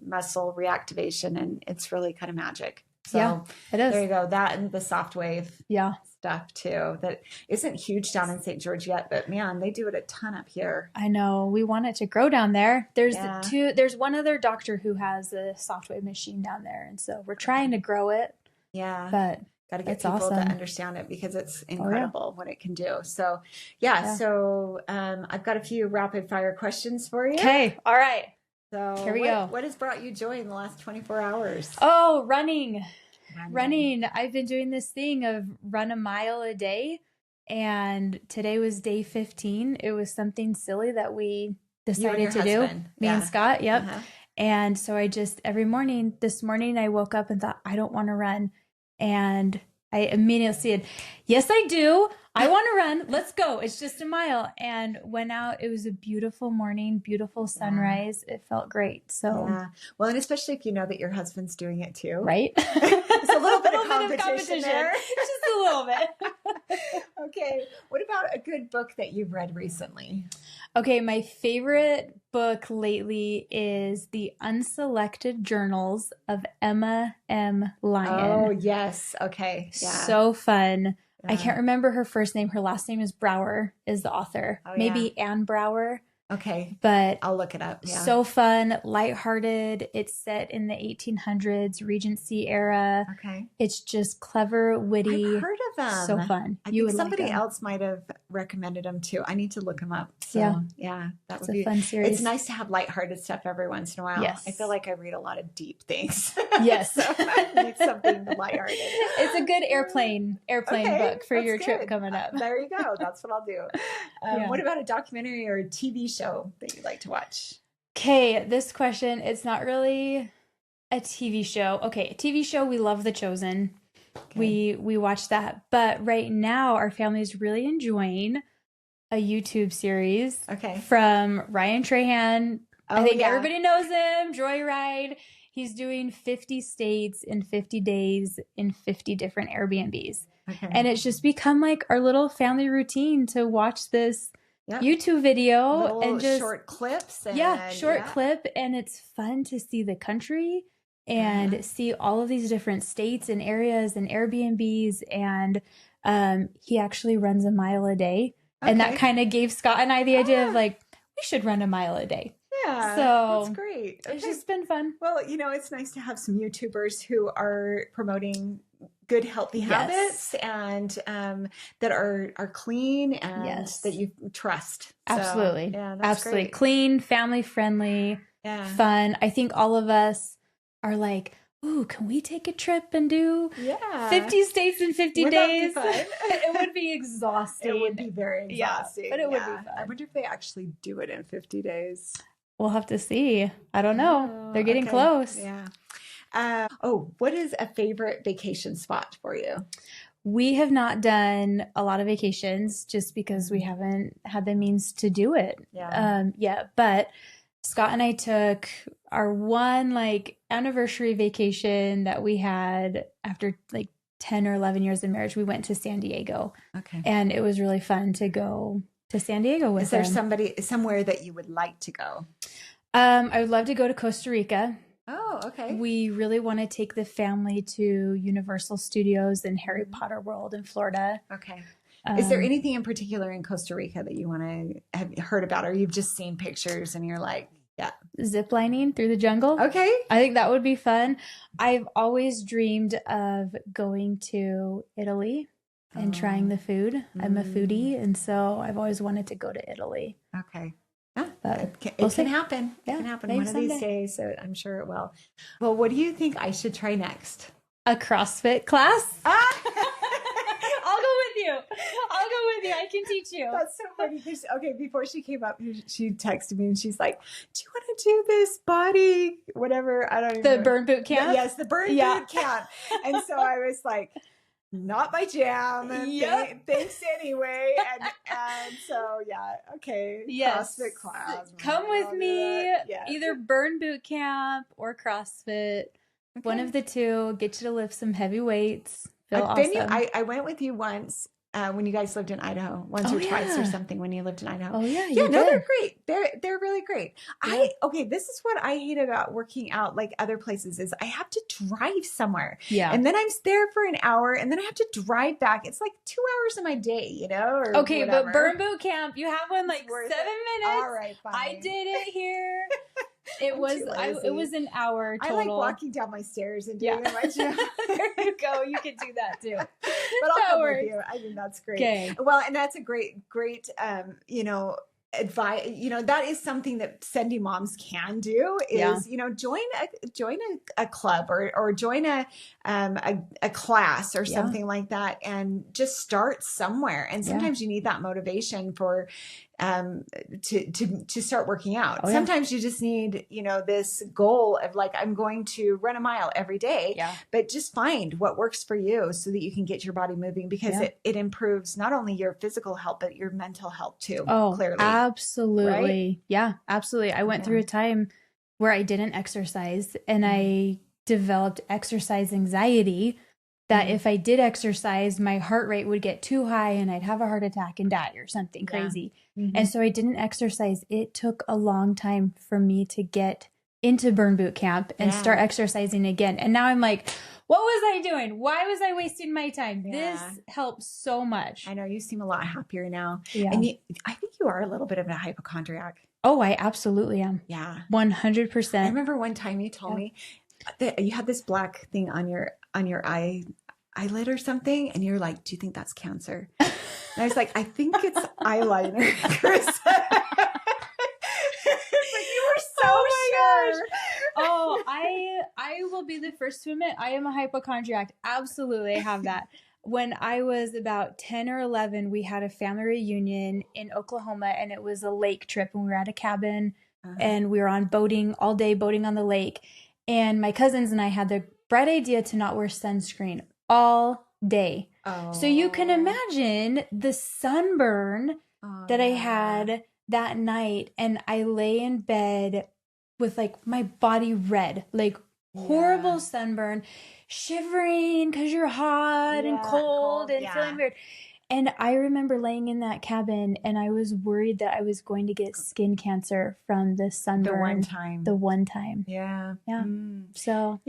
muscle reactivation, and it's really kind of magic. So it is. There you go. That and the soft wave stuff too. That isn't huge down in St. George yet, but man, they do it a ton up here. I know. We want it to grow down there. There's one other doctor who has a soft wave machine down there, and so we're trying to grow it. Yeah. But got to get people to understand it, because it's incredible what it can do. So so I've got a few rapid fire questions for you. Okay. All right. So here we go. What has brought you joy in the last 24 hours? Oh, running. I've been doing this thing of run a mile a day, and today was day 15. It was something silly that we decided to do. Me and Scott. Yep. And so this morning I woke up and thought, I don't want to run. And I immediately said, yes, I do. I want to run. Let's go. It's just a mile. And went out. It was a beautiful morning, beautiful sunrise. It felt great. So, well, and especially if you know that your husband's doing it too. Right? It's a little bit of competition there. Just a little bit. Okay. What about a good book that you've read recently? Okay. My favorite book lately is The Unselected Journals of Emma M. Lyon. Oh, yes. Okay. Yeah. So fun. I can't remember her first name. Her last name is Brower, is the author. Maybe Anne Brower. Okay. But I'll look it up. Yeah. so fun, lighthearted. It's set in the 1800s, Regency era. Okay. It's just clever, witty. I've heard of them. So fun. I think somebody else might have recommended them too. I need to look them up. So yeah, that would be a fun series. It's nice to have lighthearted stuff every once in a while. Yes. I feel like I read a lot of deep things. Yes. So I need something lighthearted. It's a good airplane book for your trip coming up. There you go. That's what I'll do. What about a documentary or a TV show that you like to watch? Okay, this question, it's not really a TV show. Okay, a TV show, we love The Chosen. Okay. We watch that. But right now, our family is really enjoying a YouTube series from Ryan Trahan. I think everybody knows him, Joyride. He's doing 50 states in 50 days in 50 different Airbnbs. Okay. And it's just become like our little family routine to watch this YouTube video little and just short clips. Clip. And it's fun to see the country and see all of these different states and areas and Airbnbs. And he actually runs a mile a day. Okay. And that kind of gave Scott and I the idea of like, we should run a mile a day. Yeah, so that's great. It's just been fun. Well, it's nice to have some YouTubers who are promoting good, healthy habits and that are clean and that you trust. Absolutely. So, that's absolutely great. Clean, family friendly, fun. I think all of us are like, ooh, can we take a trip and do 50 states in 50 days? It would be exhausting. It would be very exhausting. But it would be fun. I wonder if they actually do it in 50 days. We'll have to see. I don't know. They're getting close. Yeah. What is a favorite vacation spot for you? We have not done a lot of vacations just because we haven't had the means to do it yet. But Scott and I took our one anniversary vacation that we had after 10 or 11 years of marriage. We went to San Diego. Okay. And it was really fun to go to San Diego with them. Is there somewhere that you would like to go? I would love to go to Costa Rica. Oh, okay. We really want to take the family to Universal Studios and Harry Potter World in Florida. Okay. Is there anything in particular in Costa Rica that you want to have heard about, or you've just seen pictures and you're like, zip lining through the jungle? Okay. I think that would be fun. I've always dreamed of going to Italy and trying the food. I'm a foodie, and so I've always wanted to go to Italy. Okay. It can happen. It can happen one of these days, so I'm sure it will. Well, what do you think I should try next? A CrossFit class? I'll go with you. I can teach you. That's so funny. Before she came up, she texted me and she's like, do you want to do this body, whatever? I don't even know. The burn boot camp? Yes, the burn boot camp. And so I was like, not my jam. Thanks anyway. And so, okay. Yes. CrossFit class. Come with me. Either burn boot camp or CrossFit. Okay. One of the two. Get you to lift some heavy weights. Awesome. I went with you once when you guys lived in Idaho, once or twice or something when you lived in Idaho. Oh yeah, they're great. They're really great. Yeah. This is what I hate about working out like other places is I have to drive somewhere. Yeah. And then I'm there for an hour and then I have to drive back. It's like 2 hours of my day, or okay, whatever. But burn boot camp, you have one 7 minutes. All right, fine. I did it here. It was an hour total. I like walking down my stairs and doing my gym. There you go. You can do that too. But I'll come with you. I think that's great. Okay. Well, and that's a great advice. That is something that Sendy moms can do is, join a club or join a class or something like that and just start somewhere. And sometimes you need that motivation for to start working out. Sometimes you just need, this goal of I'm going to run a mile every day, but just find what works for you so that you can get your body moving because it improves not only your physical health, but your mental health too. Oh, clearly. Absolutely. Right? Yeah, absolutely. I went through a time where I didn't exercise and I developed exercise anxiety that if I did exercise, my heart rate would get too high and I'd have a heart attack and die or something crazy. Mm-hmm. And so I didn't exercise. It took a long time for me to get into burn boot camp and start exercising again. And now I'm like, what was I doing? Why was I wasting my time? This helps so much. I know you seem a lot happier now. Yeah. And I think you are a little bit of a hypochondriac. Oh, I absolutely am. Yeah. 100%. I remember one time you told me that you had this black thing on your eyelid or something, and you're like, "Do you think that's cancer?" And I was like, "I think it's eyeliner." Karissa. But you were so sure. Oh, I will be the first to admit I am a hypochondriac. Absolutely, I have that. When I was about 10 or 11, we had a family reunion in Oklahoma, and it was a lake trip, and we were at a cabin, and we were on boating all day, boating on the lake. And my cousins and I had the bright idea to not wear sunscreen all day. Oh. So you can imagine the sunburn that I had that night, and I lay in bed with like my body red, like horrible sunburn, shivering because you're hot and cold and feeling weird. And I remember laying in that cabin, and I was worried that I was going to get skin cancer from the sunburn. The one time. Yeah. Yeah. So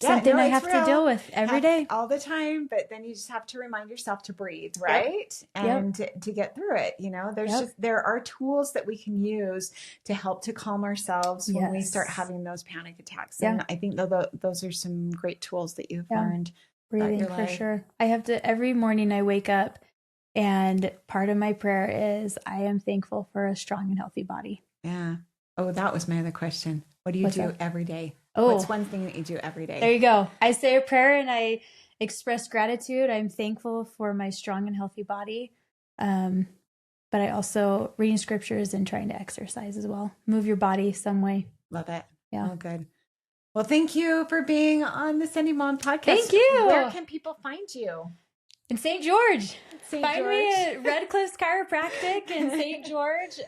something I have to deal with every day. All the time, but then you just have to remind yourself to breathe, right? And to get through it. You know, there are tools that we can use to help to calm ourselves when we start having those panic attacks. And I think those are some great tools that you've learned. Breathing for sure. I have to, every morning I wake up, and part of my prayer is I am thankful for a strong and healthy body. Yeah. Oh, that was my other question. What do you do every day? Oh, what's one thing that you do every day? There you go. I say a prayer and I express gratitude. I'm thankful for my strong and healthy body. But I also reading scriptures and trying to exercise as well. Move your body some way. Love it. Yeah. Oh, good. Well, thank you for being on the Sendy Mom Podcast. Thank you. Where can people find you? In St. George. Find me at Red Cliffs Chiropractic in St. George.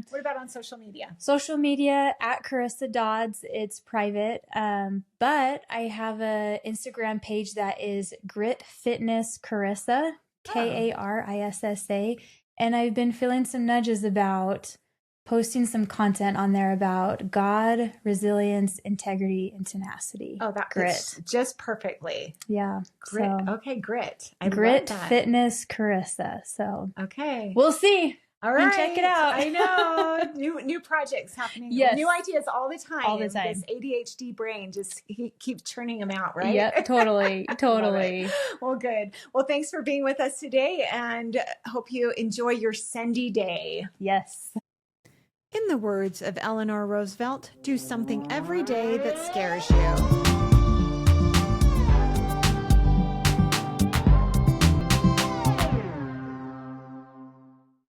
What about on social media? Social media at Karissa Dodds. It's private. But I have an Instagram page that is Grit Fitness Karissa, Karissa. And I've been feeling some nudges about posting some content on there about God, resilience, integrity, and tenacity. Oh, that fits just perfectly. Yeah. Grit. Okay, grit. Grit Fitness Karissa. So we'll see. All right. Check it out. I know. New projects happening. Yes. New ideas all the time. All the time. This ADHD brain just keeps churning them out, right? Yeah, totally. Totally. Well, good. Well, thanks for being with us today, and hope you enjoy your Sendy day. Yes. In the words of Eleanor Roosevelt, do something every day that scares you.